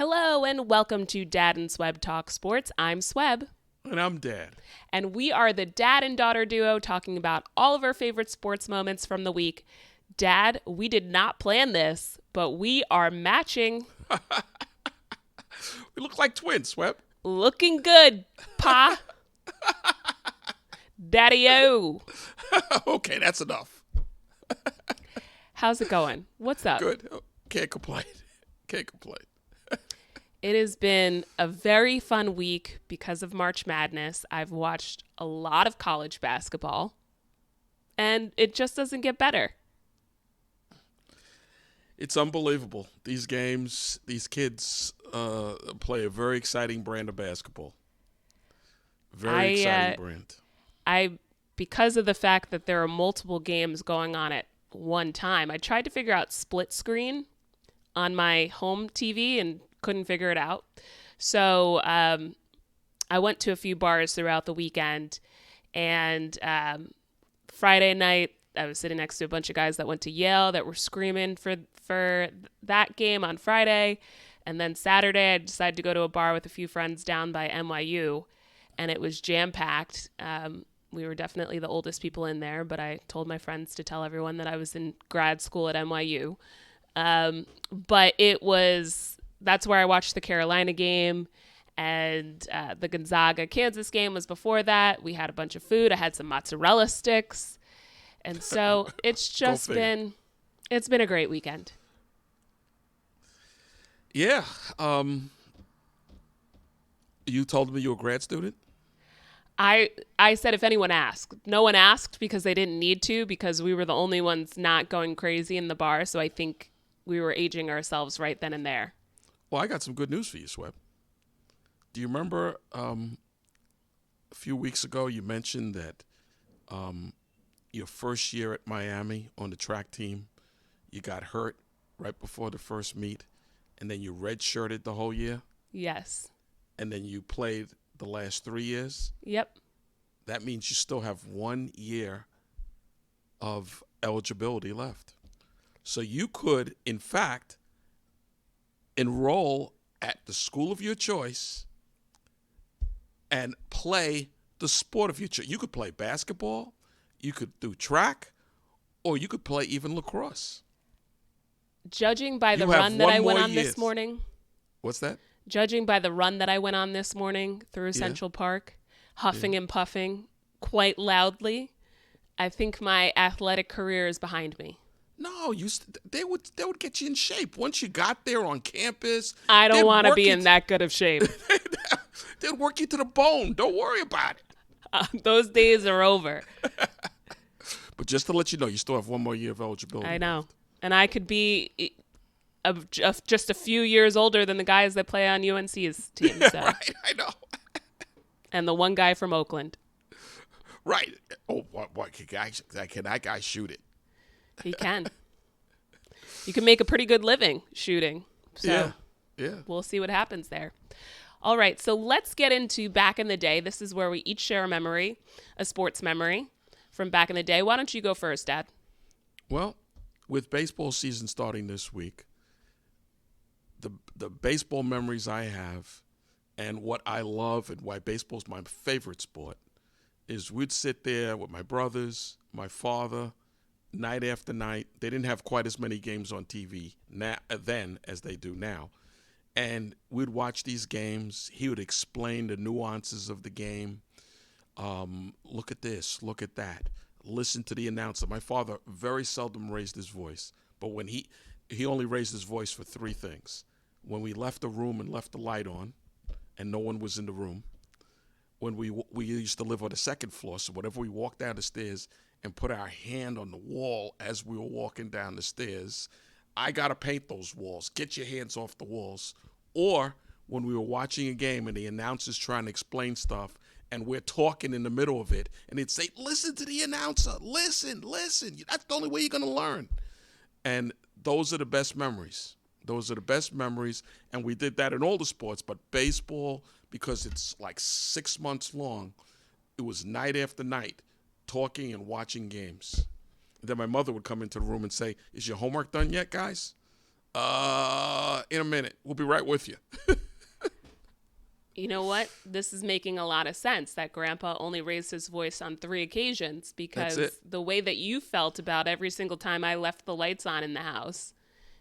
Hello and welcome to Dad and Swebb Talk Sports. I'm Swebb. And I'm Dad. And we are the dad and daughter duo talking about all of our favorite sports moments from the week. Dad, we did not plan this, but we are matching. We look like twins, Swebb. Looking good, Pa. Daddy-o. Okay, that's enough. How's it going? What's up? Good. Can't complain. Can't complain. It has been a very fun week because of March Madness. I've watched a lot of college basketball, and it just doesn't get better. It's unbelievable. These games, these kids play a very exciting brand of basketball. Very exciting brand. Because of the fact that there are multiple games going on at one time, I tried to figure out split screen on my home TV and couldn't figure it out. So I went to a few bars throughout the weekend, and Friday night I was sitting next to a bunch of guys that went to Yale that were screaming for that game on Friday. And then Saturday I decided to go to a bar with a few friends down by NYU, and it was jam-packed. We were definitely the oldest people in there, but I told my friends to tell everyone that I was in grad school at NYU. But that's where I watched the Carolina game, and the Gonzaga-Kansas game was before that. We had a bunch of food. I had some mozzarella sticks. And so it's just been a great weekend. Yeah. You told me you were a grad student? I said if anyone asked. No one asked because they didn't need to, because we were the only ones not going crazy in the bar. So I think we were aging ourselves right then and there. Well, I got some good news for you, Swebb. Do you remember a few weeks ago you mentioned that your first year at Miami on the track team, you got hurt right before the first meet, and then you redshirted the whole year? Yes. And then you played the last 3 years? Yep. That means you still have 1 year of eligibility left. So you could, in fact, enroll at the school of your choice and play the sport of your choice. You could play basketball, you could do track, or you could play even lacrosse. Judging by the run that I went on this morning. What's that? Judging by the run that I went on this morning through Central Park, huffing and puffing quite loudly, I think my athletic career is behind me. No, they would get you in shape once you got there on campus. I don't want to be in that good of shape. They'd work you to the bone. Don't worry about it. Those days are over. But just to let you know, you still have 1 more year of eligibility. I know. And I could be just a few years older than the guys that play on UNC's team. So. Right, I know. And the one guy from Oakland. Right. Oh, what can that guy shoot it? He can. You can make a pretty good living shooting. So yeah. We'll see what happens there. All right, so let's get into back in the day. This is where we each share a memory, a sports memory from back in the day. Why don't you go first, Dad? Well, with baseball season starting this week, the baseball memories I have and what I love and why baseball is my favorite sport is we'd sit there with my brothers, my father, night after night. They didn't have quite as many games on TV then as they do now. And we'd watch these games. He would explain the nuances of the game. Look at this, look at that. Listen to the announcer. My father very seldom raised his voice, but when he only raised his voice for 3 things. When we left the room and left the light on and no one was in the room. When we used to live on the 2nd floor, so whenever we walked down the stairs and put our hand on the wall as we were walking down the stairs, I got to paint those walls. Get your hands off the walls. Or when we were watching a game and the announcer's trying to explain stuff and we're talking in the middle of it, and they'd say, listen to the announcer. Listen. That's the only way you're going to learn. And those are the best memories. And we did that in all the sports, but baseball, because it's like 6 months long, it was night after night talking and watching games. And then my mother would come into the room and say, is your homework done yet, guys? In a minute. We'll be right with you. You know what? This is making a lot of sense that Grandpa only raised his voice on 3 occasions That's because it. the way that you felt about every single time I left the lights on in the house,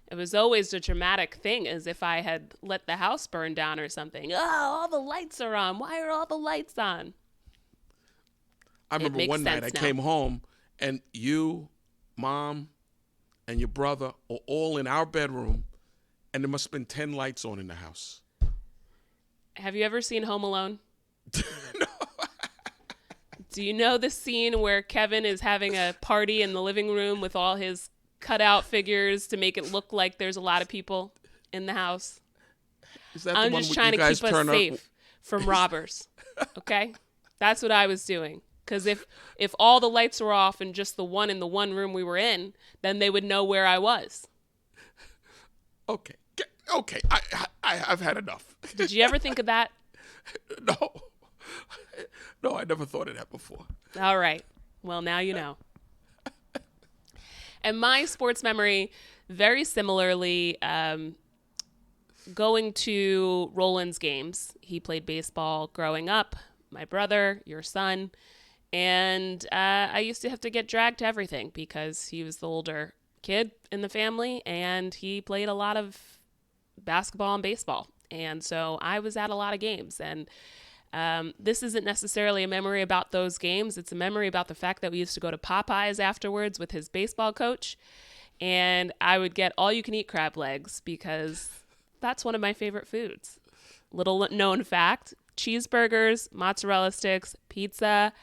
it was always a dramatic thing, as if I had let the house burn down or something. Oh, all the lights are on. Why are all the lights on? I It remember makes one night I sense now. came home and you, Mom, and your brother are all in our bedroom, and there must have been 10 lights on in the house. Have you ever seen Home Alone? No. Do you know the scene where Kevin is having a party in the living room with all his cutout figures to make it look like there's a lot of people in the house? Is that the I'm one just where trying you to guys keep us turn up? safe from robbers. Okay? That's what I was doing. Because if all the lights were off and just the one in the one room we were in, then they would know where I was. Okay. Okay. I've had enough. Did you ever think of that? No. No, I never thought of that before. All right. Well, now you know. And my sports memory, very similarly, going to Roland's games. He played baseball growing up, my brother, your son. And I used to have to get dragged to everything because he was the older kid in the family and he played a lot of basketball and baseball. And so I was at a lot of games. And this isn't necessarily a memory about those games. It's a memory about the fact that we used to go to Popeyes afterwards with his baseball coach. And I would get all you can eat crab legs because that's one of my favorite foods. Little known fact, cheeseburgers, mozzarella sticks, pizza,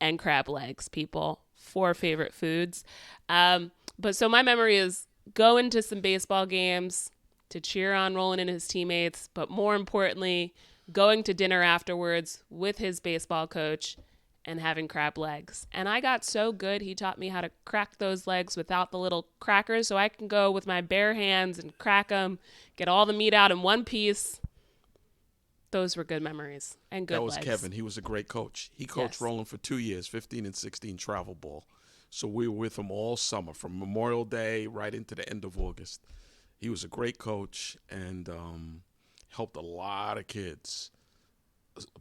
and crab legs, people. 4 favorite foods. But so my memory is going to some baseball games to cheer on Roland and his teammates, but more importantly, going to dinner afterwards with his baseball coach and having crab legs. And I got so good, he taught me how to crack those legs without the little crackers, so I can go with my bare hands and crack them, get all the meat out in one piece. Those were good memories and good That was legs. Kevin. He was a great coach. He coached Yes. Roland for 2 years, 15 and 16 travel ball. So we were with him all summer, from Memorial Day right into the end of August. He was a great coach and helped a lot of kids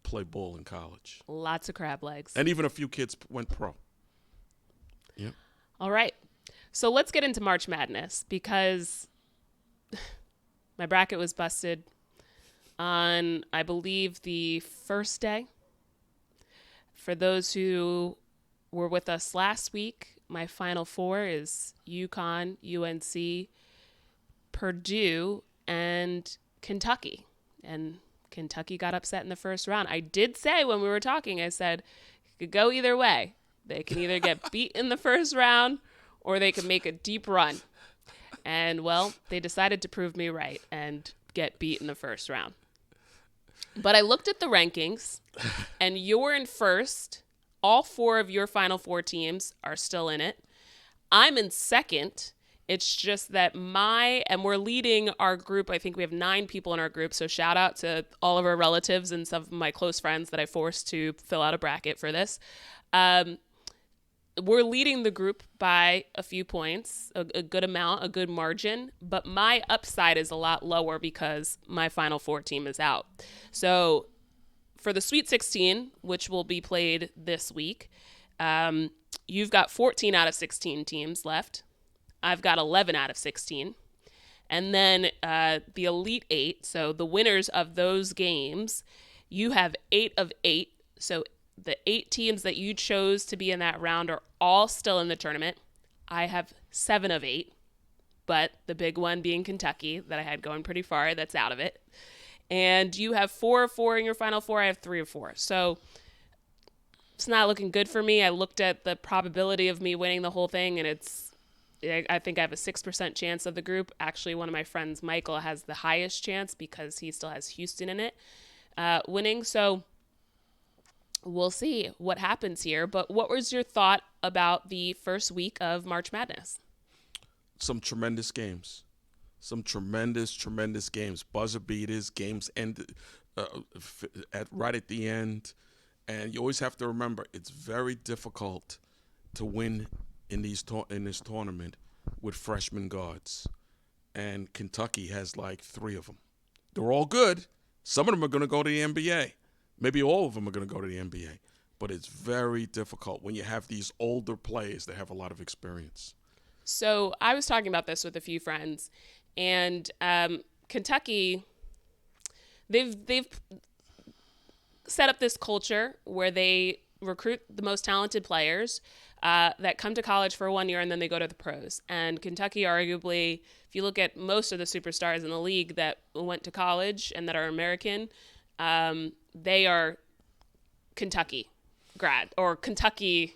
play ball in college. Lots of crab legs. And even a few kids went pro. Yep. All right. So let's get into March Madness because my bracket was busted on, I believe, the first day. For those who were with us last week, my final 4 is UConn, UNC, Purdue, and Kentucky. And Kentucky got upset in the first round. I did say when we were talking, I said, it could go either way. They can either get beat in the first round or they could make a deep run. And, well, they decided to prove me right and get beat in the first round. But I looked at the rankings, and you're in first. All 4 of your Final Four teams are still in it. I'm in second. It's just that and we're leading our group. I think we have 9 people in our group. So shout out to all of our relatives and some of my close friends that I forced to fill out a bracket for this. We're leading the group by a few points, a good amount, a good margin, but my upside is a lot lower because my Final Four team is out. So for the Sweet 16, which will be played this week, you've got 14 out of 16 teams left. I've got 11 out of 16. And then the Elite 8, so the winners of those games, you have 8 of 8. So the 8 teams that you chose to be in that round are all still in the tournament. I have 7 of 8, but the big one being Kentucky that I had going pretty far, that's out of it. And you have 4 of 4 in your Final Four. I have 3 of 4. So it's not looking good for me. I looked at the probability of me winning the whole thing, and I think I have a 6% chance of the group. Actually, one of my friends, Michael, has the highest chance because he still has Houston in it winning. So we'll see what happens here. But what was your thought about the first week of March Madness? Some tremendous games. Some tremendous games. Buzzer beaters, games ended right at the end. And you always have to remember, it's very difficult to win in this tournament with freshman guards. and Kentucky has like 3 of them. They're all good. Some of them are going to go to the NBA. Maybe all of them are going to go to the NBA. But it's very difficult when you have these older players that have a lot of experience. So I was talking about this with a few friends, and Kentucky, they've set up this culture where they recruit the most talented players that come to college for 1 year and then they go to the pros. And Kentucky, arguably, if you look at most of the superstars in the league that went to college and that are American, they are Kentucky grad or Kentucky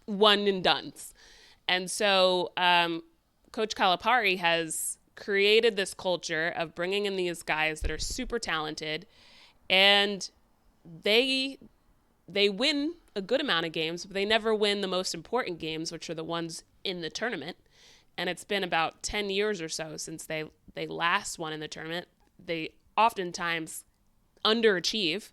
one and dones. And so Coach Calipari has created this culture of bringing in these guys that are super talented, and they win a good amount of games, but they never win the most important games, which are the ones in the tournament. And it's been about 10 years or so since they last won in the tournament. They oftentimes underachieve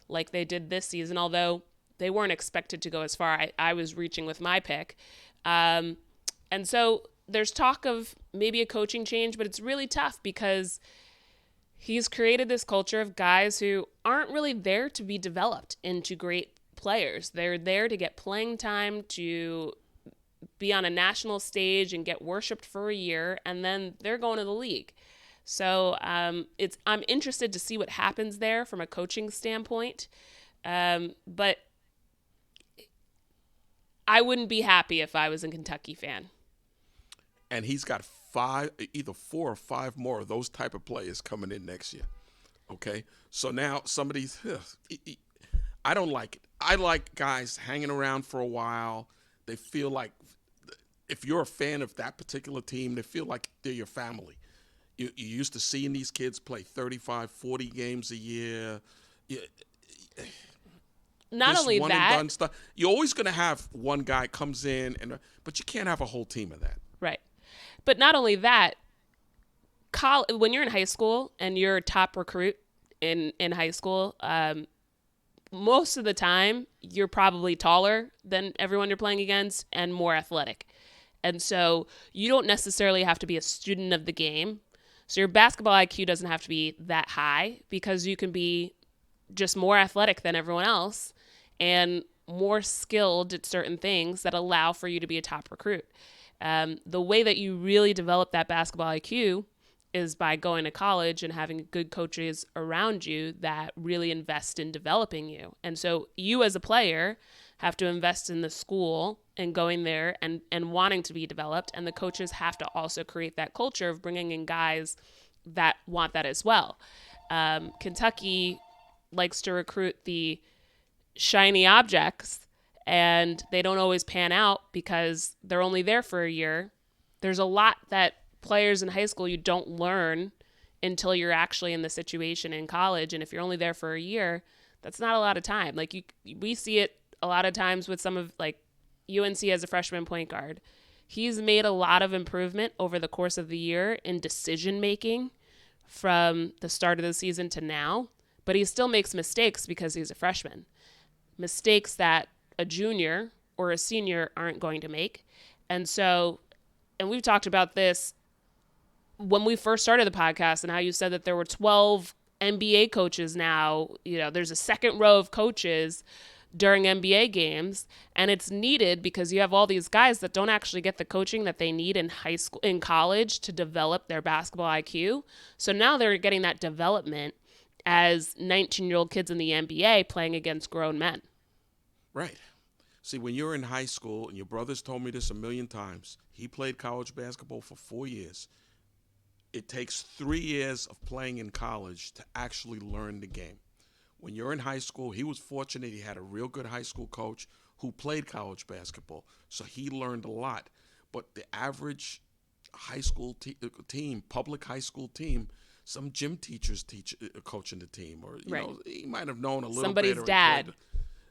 like they did this season, although they weren't expected to go as far. I was reaching with my pick. And so there's talk of maybe a coaching change, but it's really tough because he's created this culture of guys who aren't really there to be developed into great players. They're there to get playing time, to be on a national stage and get worshipped for a year, and then they're going to the league. So I'm interested to see what happens there from a coaching standpoint. But I wouldn't be happy if I was a Kentucky fan. And he's got either 4 or 5 more of those type of players coming in next year. Okay? So now some of these, I don't like it. I like guys hanging around for a while. They feel like, if you're a fan of that particular team, they feel like they're your family. You used to seeing these kids play 35, 40 games a year. Not only one that, and done stuff. You're always going to have one guy comes in, but you can't have a whole team of that. right? But not only that, when you're in high school and you're a top recruit in high school, most of the time you're probably taller than everyone you're playing against and more athletic. And so you don't necessarily have to be a student of the game. So your basketball IQ doesn't have to be that high because you can be just more athletic than everyone else and more skilled at certain things that allow for you to be a top recruit. The way that you really develop that basketball IQ is by going to college and having good coaches around you that really invest in developing you. And so you as a player have to invest in the school and going there and wanting to be developed. And the coaches have to also create that culture of bringing in guys that want that as well. Kentucky likes to recruit the shiny objects, and they don't always pan out because they're only there for a year. There's a lot that players in high school you don't learn until you're actually in the situation in college. And if you're only there for a year, that's not a lot of time. Like we see it a lot of times with some of like UNC as a freshman point guard. He's made a lot of improvement over the course of the year in decision making from the start of the season to now, but he still makes mistakes because he's a freshman. Mistakes that a junior or a senior aren't going to make. And so, and we've talked about this when we first started the podcast and how you said that there were 12 NBA coaches now. You know, there's a second row of coaches during NBA games, and it's needed because you have all these guys that don't actually get the coaching that they need in high school, in college, to develop their basketball IQ. So now they're getting that development as 19-year-old kids in the NBA playing against grown men. Right. See, when you're in high school, and your brother's told me this a million times, he played college basketball for 4 years. It takes 3 years of playing in college to actually learn the game. When you're in high school, he was fortunate he had a real good high school coach who played college basketball, so he learned a lot. But the average high school team, public high school team, some gym teachers coaching the team, or you know, he might have known a little Somebody's bit. Somebody's dad.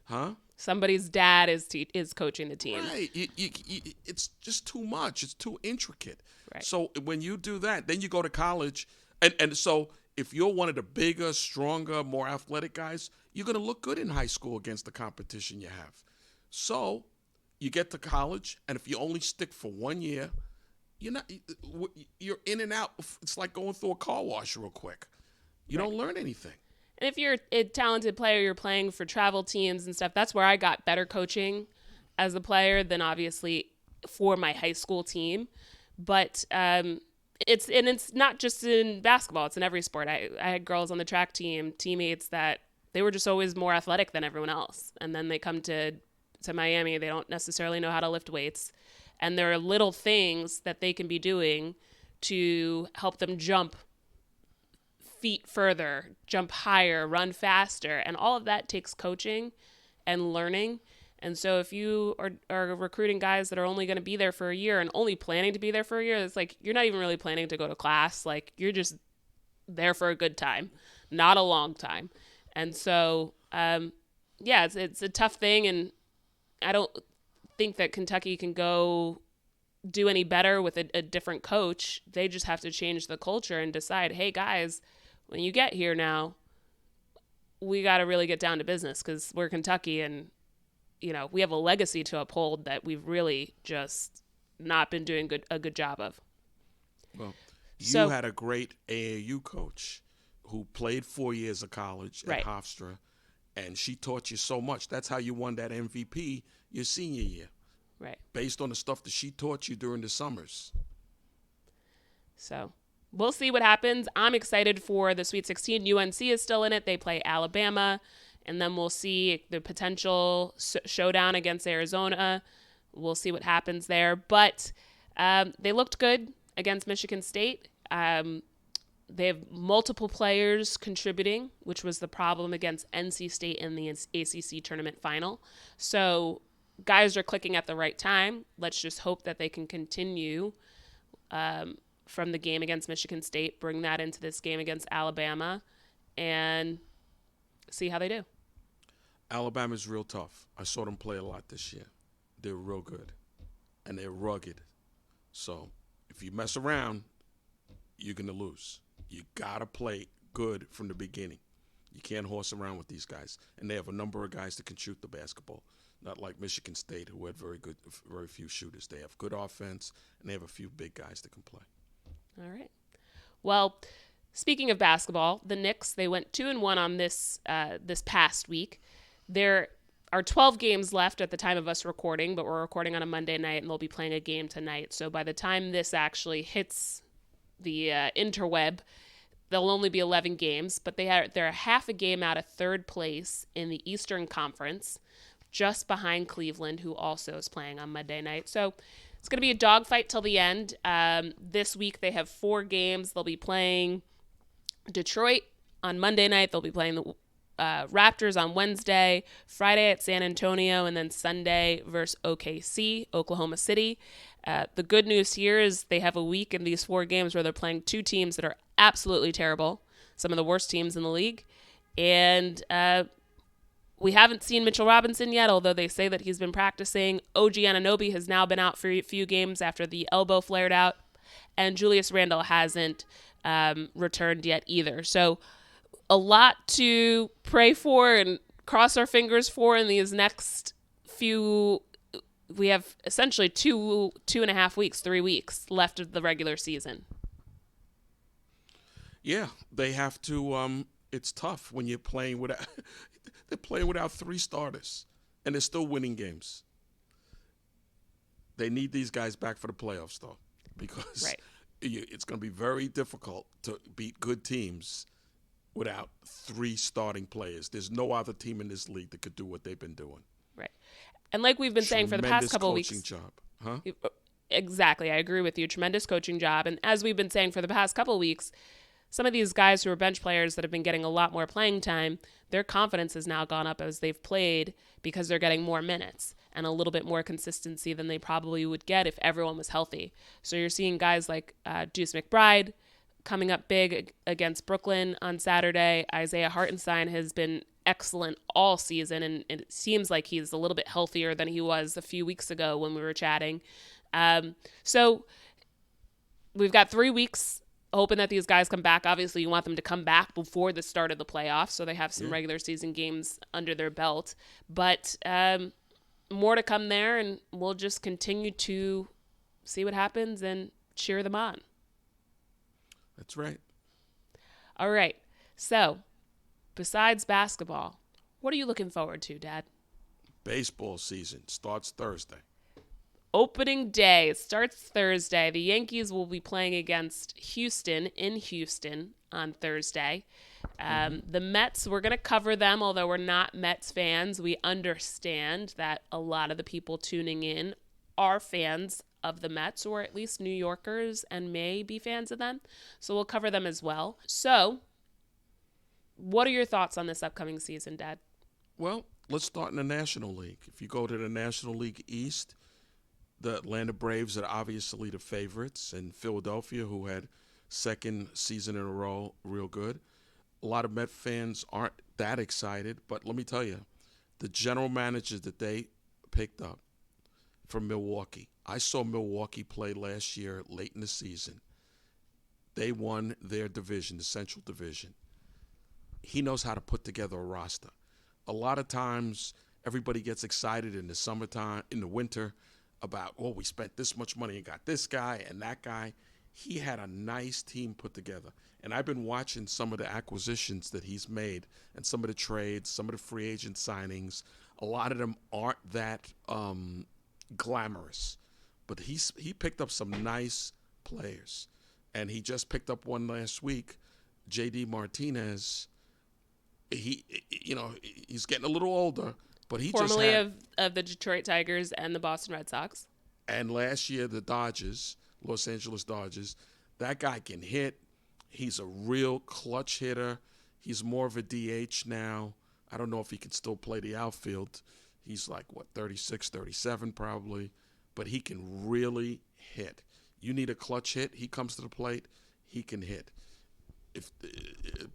Huh? Somebody's dad is coaching the team. Right. It's just too much. It's too intricate. Right. So when you do that, then you go to college. And so if you're one of the bigger, stronger, more athletic guys, you're going to look good in high school against the competition you have. So you get to college, and if you only stick for 1 year, you're in and out. It's like going through a car wash real quick. You Right. don't learn anything. And if you're a talented player, you're playing for travel teams and stuff, that's where I got better coaching as a player than obviously for my high school team. But it's not just in basketball, it's in every sport. I had girls on the track team, teammates that they were just always more athletic than everyone else. And then they come to Miami, they don't necessarily know how to lift weights. And there are little things that they can be doing to help them jump feet further, jump higher, run faster. And all of that takes coaching and learning. And so if you are recruiting guys that are only going to be there for a year and only planning to be there for a year, it's like you're not even really planning to go to class. Like you're just there for a good time, not a long time. And so, yeah, it's a tough thing. And I don't think that Kentucky can go do any better with a different coach. They just have to change the culture and decide, hey, guys, when you get here now, we got to really get down to business because we're Kentucky and, we have a legacy to uphold that we've really just not been doing a good job of. Well, you had a great AAU coach who played 4 years of college at Hofstra, and she taught you so much. That's how you won that MVP your senior year. Right. Based on the stuff that she taught you during the summers. So we'll see what happens. I'm excited for the Sweet 16. UNC is still in it. They play Alabama. And then we'll see the potential showdown against Arizona. We'll see what happens there. But they looked good against Michigan State. They have multiple players contributing, which was the problem against NC State in the ACC tournament final. So guys are clicking at the right time. Let's just hope that they can continue from the game against Michigan State, bring that into this game against Alabama, and see how they do. Alabama's real tough. I saw them play a lot this year. They're real good, and they're rugged. So if you mess around, you're going to lose. You got to play good from the beginning. You can't horse around with these guys. And they have a number of guys that can shoot the basketball. Not like Michigan State, who had very few shooters. They have good offense, and they have a few big guys that can play. All right. Well, speaking of basketball, the Knicks, they went 2-1 on this past week. There are 12 games left at the time of us recording, but we're recording on a Monday night, and they'll be playing a game tonight. So by the time this actually hits the interweb, there'll only be 11 games, but they're half a game out of third place in the Eastern Conference, just behind Cleveland, who also is playing on Monday night. So it's going to be a dogfight till the end. This week they have 4 games. They'll be playing Detroit on Monday night. They'll be playing the Raptors on Wednesday, Friday at San Antonio, and then Sunday versus OKC, Oklahoma City. The good news here is they have a week in these 4 games where they're playing 2 teams that are absolutely terrible, some of the worst teams in the league. And we haven't seen Mitchell Robinson yet, although they say that he's been practicing. OG Anunoby has now been out for a few games after the elbow flared out. And Julius Randle hasn't returned yet either. So a lot to pray for and cross our fingers for in these next few. We have essentially 2.5 weeks, 3 weeks left of the regular season. Yeah, they have to. It's tough when you're playing without. They're playing without 3 starters, and they're still winning games. They need these guys back for the playoffs, though, because it's going to be very difficult to beat good teams without 3 starting players. There's no other team in this league that could do what they've been doing. Right. And like we've been saying for the past couple of weeks. Tremendous coaching job. Huh? Exactly. I agree with you. Tremendous coaching job. And as we've been saying for the past couple of weeks, some of these guys who are bench players that have been getting a lot more playing time, their confidence has now gone up as they've played because they're getting more minutes and a little bit more consistency than they probably would get if everyone was healthy. So you're seeing guys like Deuce McBride coming up big against Brooklyn on Saturday. Isaiah Hartenstein has been excellent all season, and it seems like he's a little bit healthier than he was a few weeks ago when we were chatting. So we've got 3 weeks hoping that these guys come back. Obviously, you want them to come back before the start of the playoffs, so they have some regular season games under their belt. But more to come there, and we'll just continue to see what happens and cheer them on. That's right. All right. So, besides basketball, what are you looking forward to, Dad? Baseball season starts Thursday. Opening day starts Thursday. The Yankees will be playing against Houston in Houston on Thursday. The Mets, we're going to cover them, although we're not Mets fans. We understand that a lot of the people tuning in are fans of the Mets, or at least New Yorkers, and may be fans of them. So we'll cover them as well. So, what are your thoughts on this upcoming season, Dad? Well, let's start in the National League. If you go to the National League East, the Atlanta Braves are obviously the favorites, and Philadelphia, who had second season in a row, real good. A lot of Met fans aren't that excited, but let me tell you, the general managers that they picked up from Milwaukee. I saw Milwaukee play last year late in the season. They won their division, the Central Division. He knows how to put together a roster. A lot of times, everybody gets excited in the summertime, in the winter, about, oh, we spent this much money and got this guy and that guy. He had a nice team put together. And I've been watching some of the acquisitions that he's made and some of the trades, some of the free agent signings. A lot of them aren't that glamorous. But he picked up some nice players. And he just picked up one last week, J.D. Martinez. He's getting a little older, but he Formerly just had, of the Detroit Tigers and the Boston Red Sox. And last year, the Dodgers, Los Angeles Dodgers, that guy can hit. He's a real clutch hitter. He's more of a DH now. I don't know if he can still play the outfield. He's like, 36, 37 probably. But he can really hit. You need a clutch hit. He comes to the plate. He can hit. If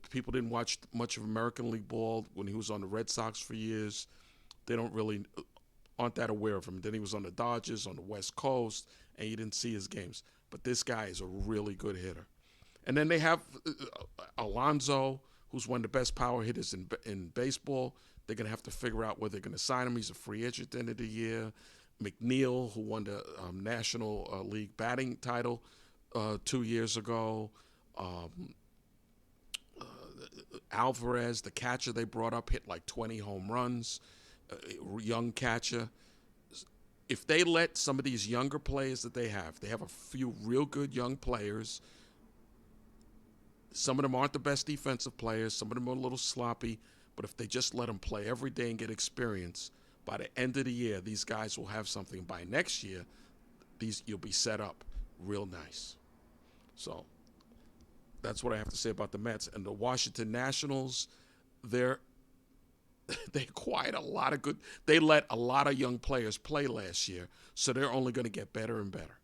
people didn't watch much of American League ball when he was on the Red Sox for years, they aren't that aware of him. Then he was on the Dodgers on the West Coast, and you didn't see his games. But this guy is a really good hitter. And then they have Alonso, who's one of the best power hitters in baseball. They're going to have to figure out whether they're going to sign him. He's a free agent at the end of the year. McNeil, who won the National League batting title 2 years ago. Alvarez, the catcher they brought up, hit like 20 home runs. Young catcher. If they let some of these younger players that they have a few real good young players. Some of them aren't the best defensive players. Some of them are a little sloppy. But if they just let them play every day and get experience, by the end of the year, these guys will have something. By next year, you'll be set up real nice. So that's what I have to say about the Mets. And the Washington Nationals, they acquired a lot of good. They let a lot of young players play last year, so they're only going to get better and better.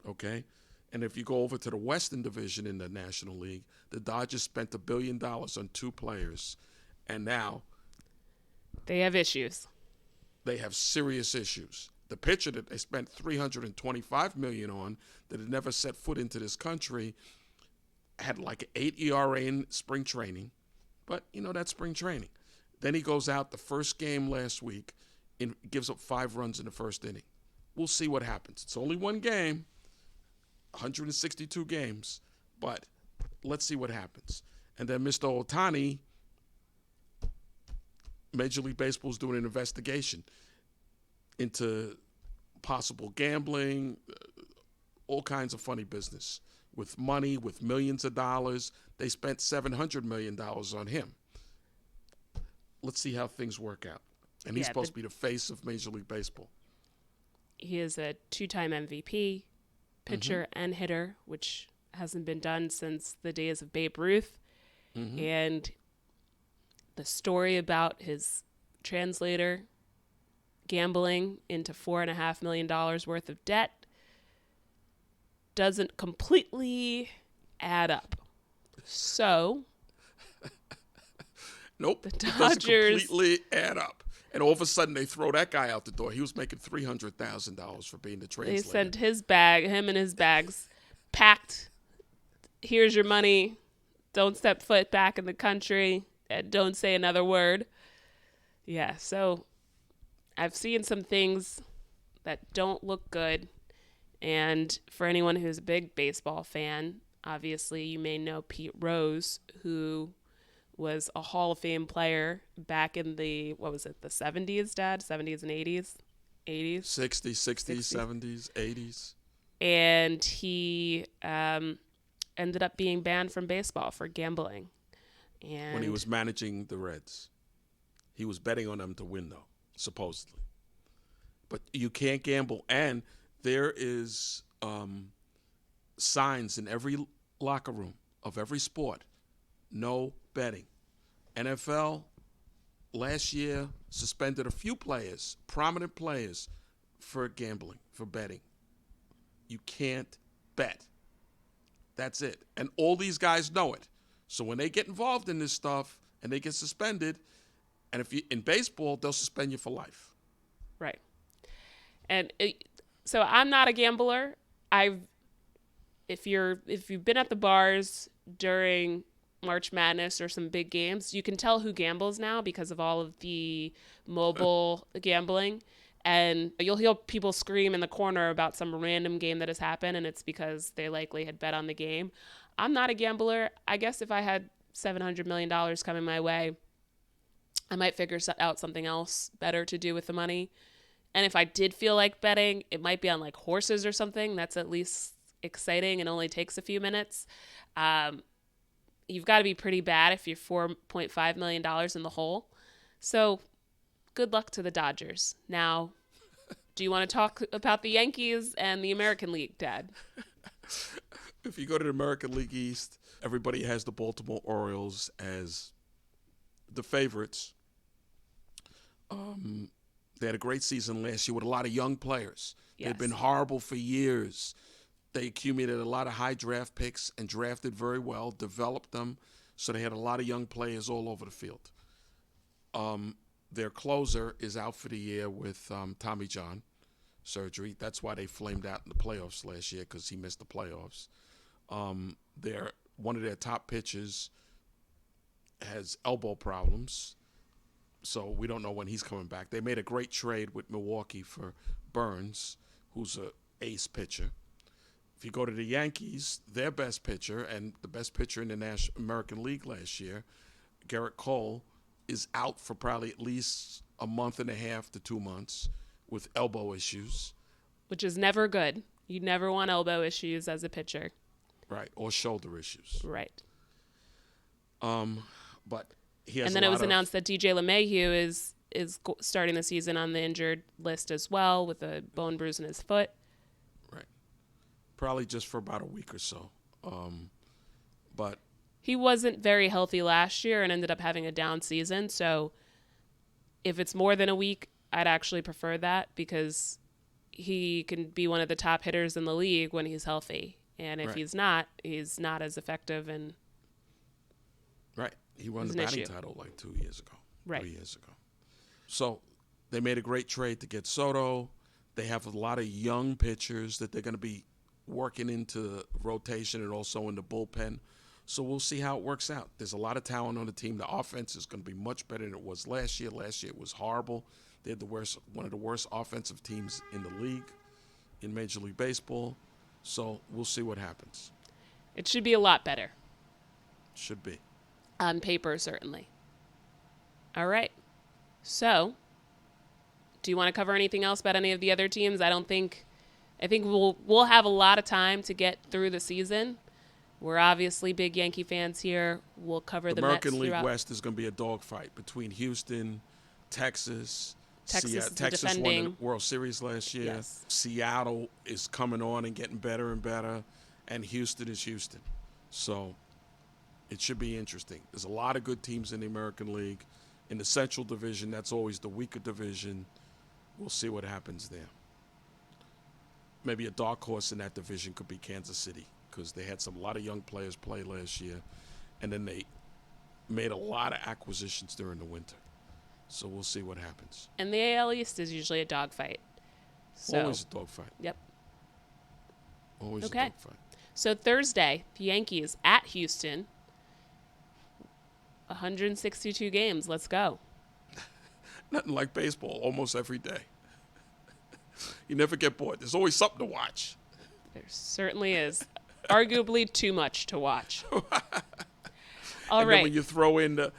Okay? And if you go over to the Western Division in the National League, the Dodgers spent $1 billion on 2 players, and now they have issues. They have serious issues. The pitcher that they spent $325 million on, that had never set foot into this country, had like an 8 ERA in spring training, but that's spring training. Then he goes out the first game last week and gives up 5 runs in the first inning. We'll see what happens. It's only one game, 162 games, but let's see what happens. And then Mr. Ohtani, Major League Baseball is doing an investigation into possible gambling, all kinds of funny business. With money, with millions of dollars. They spent $700 million on him. Let's see how things work out. And he's supposed to be the face of Major League Baseball. He is a 2-time MVP, pitcher and hitter, which hasn't been done since the days of Babe Ruth. And the story about his translator gambling into $4.5 million worth of debt doesn't completely add up. So, nope, the Dodgers, Dodgers, it doesn't completely add up. And all of a sudden, they throw that guy out the door. He was making $300,000 for being the translator. They sent him and his bags packed. Here's your money. Don't step foot back in the country. And don't say another word. Yeah, so I've seen some things that don't look good. And for anyone who's a big baseball fan, obviously you may know Pete Rose, who was a Hall of Fame player back in the, what was it, the 70s, Dad? 70s and 80s? 80s? 60s, 60s, 70s, 80s. And he ended up being banned from baseball for gambling. And When he was managing the Reds. He was betting on them to win, though, supposedly. But you can't gamble. And there is signs in every locker room of every sport, no betting. NFL last year suspended a few players, prominent players, for gambling, for betting. You can't bet. That's it. And all these guys know it. So when they get involved in this stuff and they get suspended, and if you in baseball, they'll suspend you for life. Right. And so I'm not a gambler. If you've been at the bars during March Madness or some big games, you can tell who gambles now because of all of the mobile gambling. And you'll hear people scream in the corner about some random game that has happened, and it's because they likely had bet on the game. I'm not a gambler. I guess if I had $700 million coming my way, I might figure out something else better to do with the money. And if I did feel like betting, it might be on like horses or something. That's at least exciting and only takes a few minutes. You've got to be pretty bad if you're $4.5 million in the hole. So good luck to the Dodgers. Now, do you want to talk about the Yankees and the American League, Dad? If you go to the American League East, everybody has the Baltimore Orioles as the favorites. They had a great season last year with a lot of young players. Yes. They've been horrible for years. They accumulated a lot of high draft picks and drafted very well, developed them, so they had a lot of young players all over the field. Their closer is out for the year with Tommy John surgery. That's why they flamed out in the playoffs last year, because he missed the playoffs. One of their top pitchers has elbow problems, so we don't know when he's coming back. They made a great trade with Milwaukee for Burns, who's an ace pitcher. If you go to the Yankees, their best pitcher and the best pitcher in the American League last year, Garrett Cole, is out for probably at least a month and a half to 2 months with elbow issues. Which is never good. You never want elbow issues as a pitcher. Right, or shoulder issues. Right. But he has. And then it was announced that DJ LeMahieu is starting the season on the injured list as well with a bone bruise in his foot. Right. Probably just for about a week or so. But he wasn't very healthy last year and ended up having a down season. So if it's more than a week, I'd actually prefer that because he can be one of the top hitters in the league when he's healthy. And if he's not as effective. And right. He won the batting title like 2 years ago. Right. 3 years ago. So they made a great trade to get Soto. They have a lot of young pitchers that they're going to be working into rotation and also in the bullpen. So we'll see how it works out. There's a lot of talent on the team. The offense is going to be much better than it was last year. Last year it was horrible. They had one of the worst offensive teams in the league in Major League Baseball. So we'll see what happens. It should be a lot better. Should be. On paper, certainly. All right. So, do you want to cover anything else about any of the other teams? I think we'll have a lot of time to get through the season. We're obviously big Yankee fans here. We'll cover the Mets American League West is going to be a dogfight between Houston, Texas. Texas won the World Series last year. Yes. Seattle is coming on and getting better and better. And Houston is Houston. So it should be interesting. There's a lot of good teams in the American League. In the Central Division, that's always the weaker division. We'll see what happens there. Maybe a dark horse in that division could be Kansas City because they had a lot of young players play last year. And then they made a lot of acquisitions during the winter. So we'll see what happens. And the AL East is usually a dogfight. So, always a dogfight. Yep. Always a dogfight. So Thursday, the Yankees at Houston. 162 games. Let's go. Nothing like baseball almost every day. You never get bored. There's always something to watch. There certainly is. Arguably too much to watch. All And right. then when you throw in the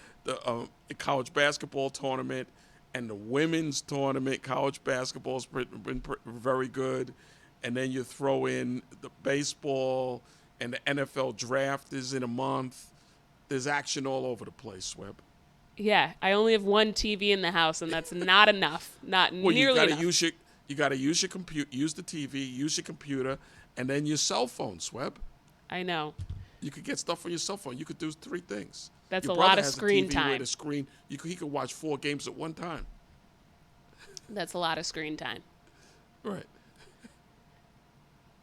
college basketball tournament and the women's tournament, college basketball's been very good. And then you throw in the baseball and the NFL draft is in a month. There's action all over the place, Swebb. Yeah, I only have one TV in the house, and that's not enough. Not Well, nearly enough. you got to use your computer, use the TV, use your computer, and then your cell phone, Swebb. I know. You could get stuff on your cell phone. You could do 3 things. That's Your a brother lot of has screen a TV time. With a screen, he could watch 4 games at one time. That's a lot of screen time. Right.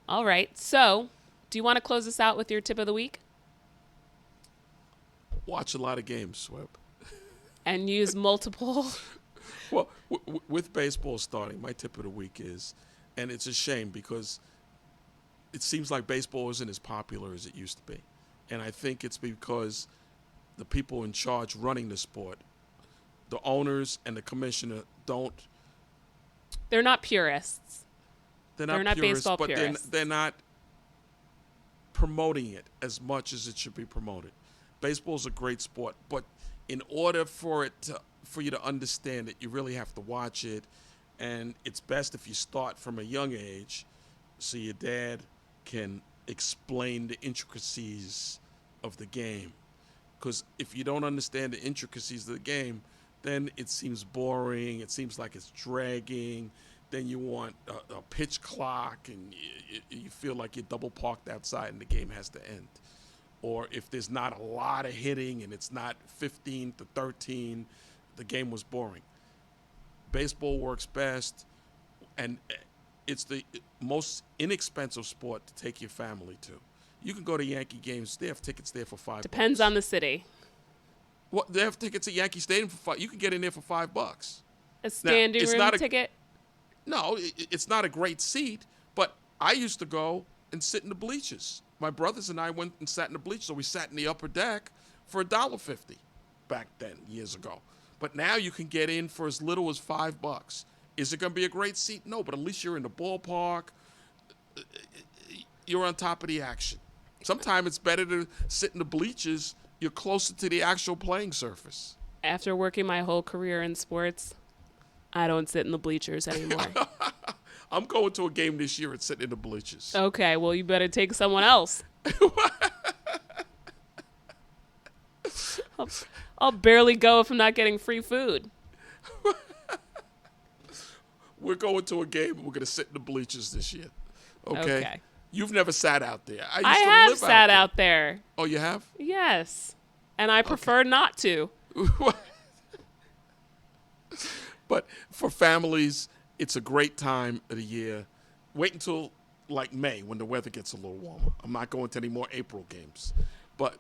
All right. So, do you want to close this out with your tip of the week? Watch a lot of games, Swebb. And use multiple. Well, with baseball starting, my tip of the week is, and it's a shame because it seems like baseball isn't as popular as it used to be. And I think it's because the people in charge running the sport, the owners and the commissioner They're not purists. they're They're not not purists, baseball but purists. they're not promoting it as much as it should be promoted. Baseball's a great sport, but in order for you to understand it, you really have to watch it, and it's best if you start from a young age so your dad can explain the intricacies of the game. Because if you don't understand the intricacies of the game, then it seems boring, it seems like it's dragging, then you want a pitch clock, and you feel like you're double parked outside and the game has to end. Or if there's not a lot of hitting and it's not 15-13, the game was boring. Baseball works best, and it's the most inexpensive sport to take your family to. You can go to Yankee games. They have tickets there for $5. Depends on the city. Well, they have tickets at Yankee Stadium for $5. You can get in there for $5. A standing it's room not ticket? No, it's not a great seat, but I used to go and sit in the bleachers. My brothers and I went and sat in the bleachers, so we sat in the upper deck for $1.50 back then, years ago. But now you can get in for as little as $5. Is it going to be a great seat? No, but at least you're in the ballpark. You're on top of the action. Sometimes it's better to sit in the bleachers. You're closer to the actual playing surface. After working my whole career in sports, I don't sit in the bleachers anymore. I'm going to a game this year and sitting in the bleachers. Okay, well, you better take someone else. I'll barely go if I'm not getting free food. We're going to a game and we're going to sit in the bleachers this year. Okay. You've never sat out there. I used to have live sat out out there. Oh, you have? Yes. And I prefer not to. But for families, it's a great time of the year. Wait until like May when the weather gets a little warmer. I'm not going to any more April games. But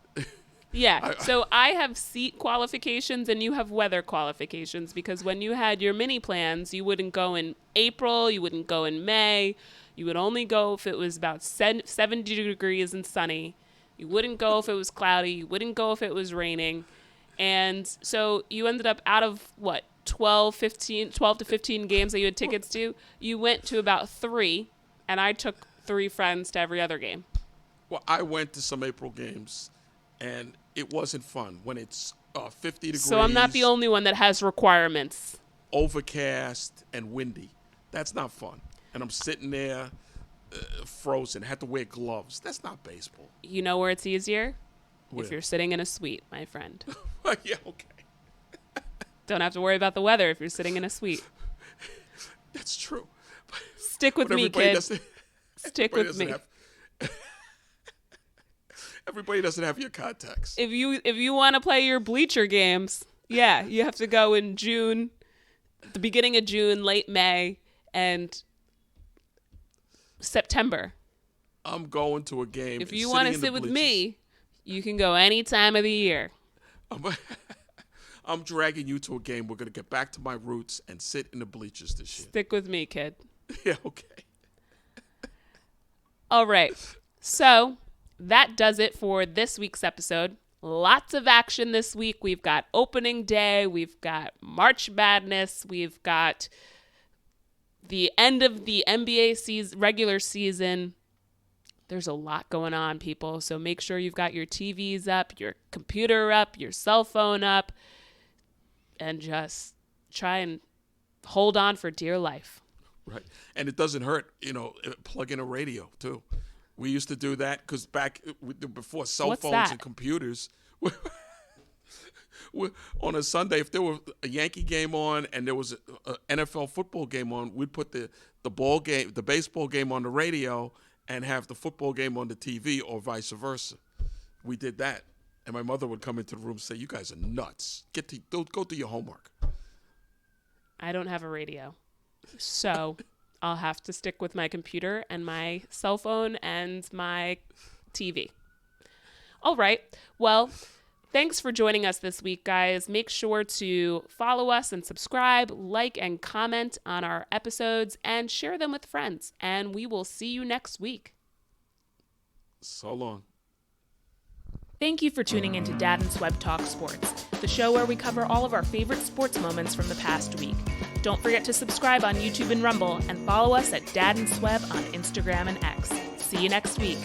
Yeah. So I have seat qualifications and you have weather qualifications, because when you had your mini plans, you wouldn't go in April, you wouldn't go in May. You would only go if it was about 70 degrees and sunny. You wouldn't go if it was cloudy. You wouldn't go if it was raining. And so you ended up out of, 12 to 15 games that you had tickets to. You went to about 3, and I took 3 friends to every other game. Well, I went to some April games, and it wasn't fun when it's 50 degrees. So I'm not the only one that has requirements. Overcast and windy. That's not fun. And I'm sitting there frozen. Had to wear gloves. That's not baseball. You know where it's easier? Where? If you're sitting in a suite, my friend. Yeah, okay. Don't have to worry about the weather if you're sitting in a suite. That's true. Stick with But me, everybody kid. doesn't- Stick everybody with doesn't me. Everybody doesn't have your contacts. If you want to play your bleacher games, yeah, you have to go in June, the beginning of June, late May, and September. I'm going to a game. If and you sitting want to in the sit with bleachers. me, you can go any time of the year. I'm dragging you to a game. We're going to get back to my roots and sit in the bleachers this year. Stick with me, kid. Yeah, okay. All right. So that does it for this week's episode. Lots of action this week. We've got opening day. We've got March Madness. We've got the end of the NBA season, regular season. There's a lot going on, people. So make sure you've got your TVs up, your computer up, your cell phone up, and just try and hold on for dear life. Right. And it doesn't hurt, plug in a radio, too. We used to do that because before cell What's phones that? and computers, on a Sunday, if there was a Yankee game on and there was an NFL football game on, we'd put the baseball game on the radio and have the football game on the TV, or vice versa. We did that. And my mother would come into the room and say, "You guys are nuts. Go do your homework." I don't have a radio. So I'll have to stick with my computer and my cell phone and my TV. All right. Well, thanks for joining us this week, guys. Make sure to follow us and subscribe, like and comment on our episodes, and share them with friends. And we will see you next week. So long. Thank you for tuning into Dad and Swebb Talk Sports, the show where we cover all of our favorite sports moments from the past week. Don't forget to subscribe on YouTube and Rumble, and follow us at Dad and Swebb on Instagram and X. See you next week.